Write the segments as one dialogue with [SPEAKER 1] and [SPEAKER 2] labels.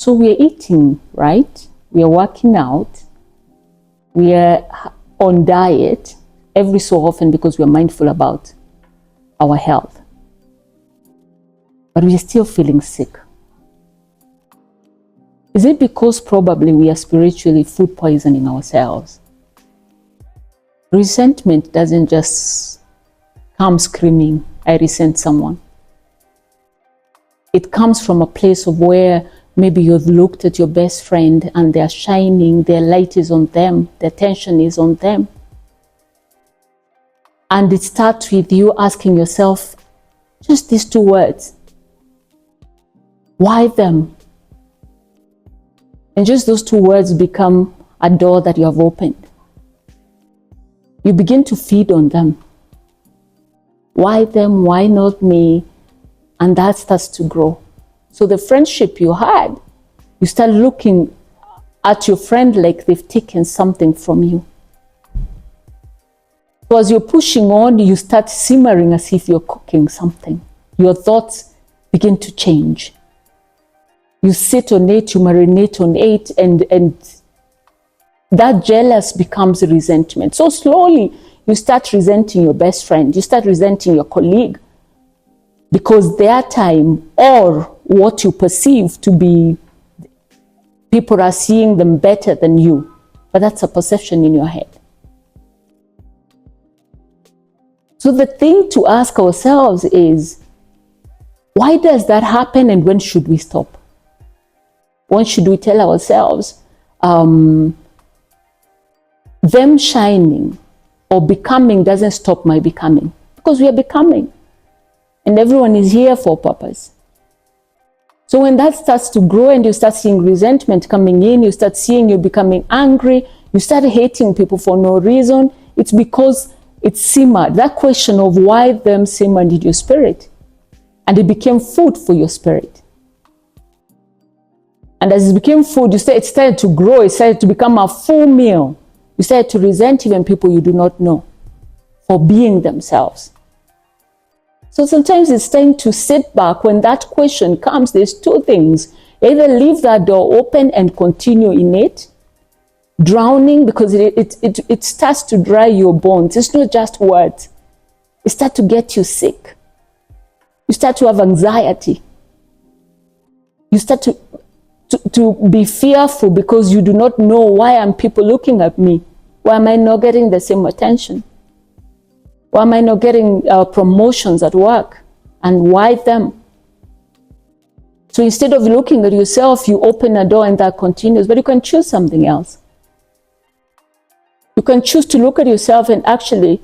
[SPEAKER 1] So we are eating, right? We are working out. We are on diet every so often because we are mindful about our health. But we are still feeling sick. Is it because probably we are spiritually food poisoning ourselves? Resentment doesn't just come screaming, I resent someone. It comes from a place of where maybe you've looked at your best friend and they're shining, their light is on them, their attention is on them. And it starts with you asking yourself just these two words. Why them? And just those two words become a door that you have opened. You begin to feed on them. Why them? Why not me? And that starts to grow. So the friendship you had, you start looking at your friend like they've taken something from you. So as you're pushing on, you start simmering as if you're cooking something. Your thoughts begin to change. You sit on it, you marinate on it, and that jealous becomes resentment. So slowly, you start resenting your best friend. You start resenting your colleague because their time or what you perceive to be, people are seeing them better than you. But that's a perception in your head. So the thing to ask ourselves is, why does that happen and when should we stop? When should we tell ourselves, them shining or becoming doesn't stop my becoming? Because we are becoming. And everyone is here for a purpose. So when that starts to grow and you start seeing resentment coming in, you start seeing you becoming angry, you start hating people for no reason, it's because it simmered. That question of why them simmered in your spirit. And it became food for your spirit. And as it became food, it started to grow, it started to become a full meal. You started to resent even people you do not know for being themselves. So sometimes it's time to sit back. When that question comes, there's two things. Either leave that door open and continue in it, drowning, because it starts to dry your bones. It's not just words. It starts to get you sick. You start to have anxiety. You start to be fearful because you do not know, why are people looking at me? Why am I not getting the same attention? Why am I not getting promotions at work? And why them? So instead of looking at yourself, you open a door and that continues. But you can choose something else. You can choose to look at yourself and actually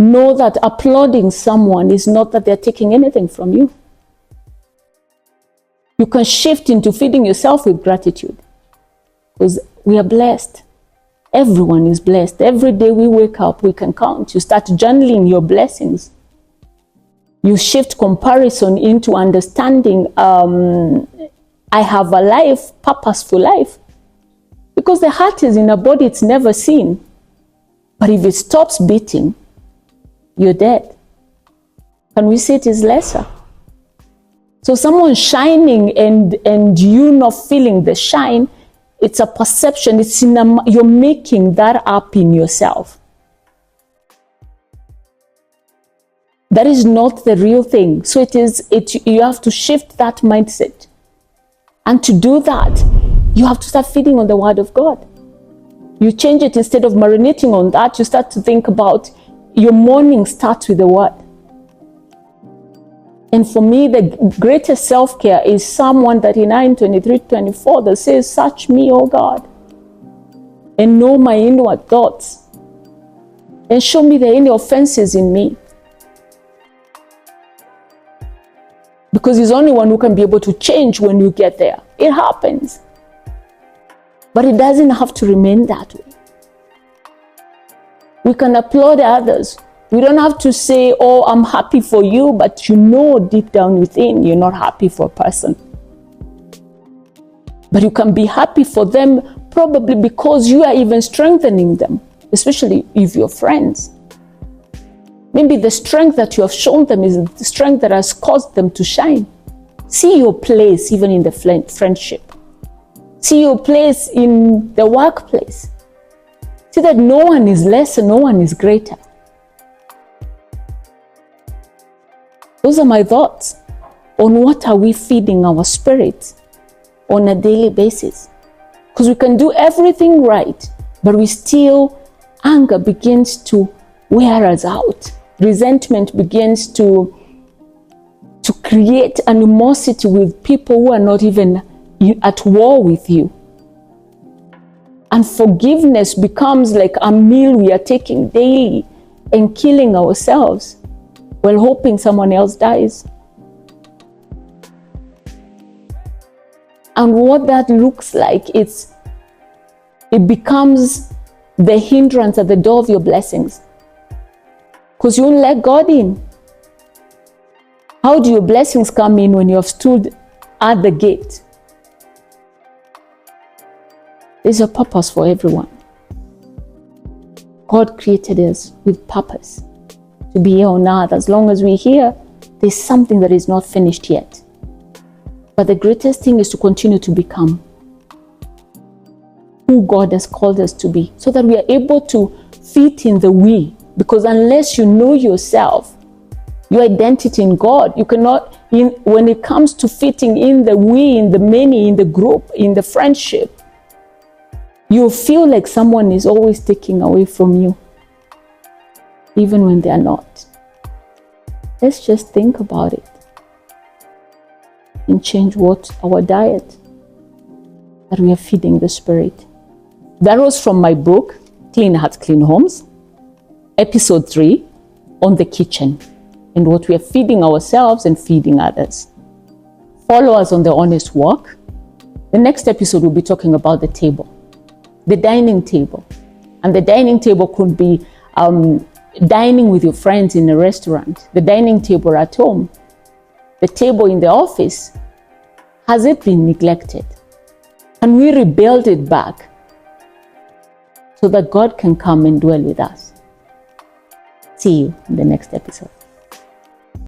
[SPEAKER 1] know that applauding someone is not that they're taking anything from you. You can shift into feeding yourself with gratitude. Because we are blessed. Everyone is blessed. Every day we wake up, we can count. You start journaling your blessings. You shift comparison into understanding, I have a life, purposeful life. Because the heart is in a body it's never seen. But if it stops beating, you're dead. Can we say it is lesser? So someone shining and you not feeling the shine, it's a perception. It's you're making that up in yourself. That is not the real thing. So you have to shift that mindset. And to do that, you have to start feeding on the Word of God. You change it. Instead of marinating on that, you start to think about your morning starts with the Word. And for me, the greatest self-care is Psalm 139, 23, 24 that says, search me, O God, and know my inward thoughts, and show me any offenses in me. Because He's the only one who can be able to change when you get there. It happens. But it doesn't have to remain that way. We can applaud others. We don't have to say, oh, I'm happy for you, but you know deep down within you're not happy for a person. But you can be happy for them probably because you are even strengthening them, especially if you're friends. Maybe the strength that you have shown them is the strength that has caused them to shine. See your place even in the friendship. See your place in the workplace. See that no one is less and no one is greater. Those are my thoughts on what are we feeding our spirit on a daily basis. Because we can do everything right, but anger begins to wear us out. Resentment begins to create animosity with people who are not even at war with you. And forgiveness becomes like a meal we are taking daily and killing ourselves while hoping someone else dies. And what that looks like, it becomes the hindrance at the door of your blessings. Because you won't let God in. How do your blessings come in when you have stood at the gate? There's a purpose for everyone. God created us with purpose to be here on earth. As long as we're here, there's something that is not finished yet. But the greatest thing is to continue to become who God has called us to be, so that we are able to fit in the we. Because unless you know yourself, your identity in God, you cannot, when it comes to fitting in the we, in the many, in the group, in the friendship, you feel like someone is always taking away from you, even when they are not. Let's just think about it and change our diet, that we are feeding the spirit. That was from my book, Clean Hearts, Clean Homes, episode 3, on the kitchen and what we are feeding ourselves and feeding others. Follow us on The Honest Walk. The next episode will be talking about the table, the dining table. And the dining table could be dining with your friends in a restaurant, the dining table at home, the table in the office. Has it been neglected? Can we rebuild it back so that God can come and dwell with us? See you in the next episode.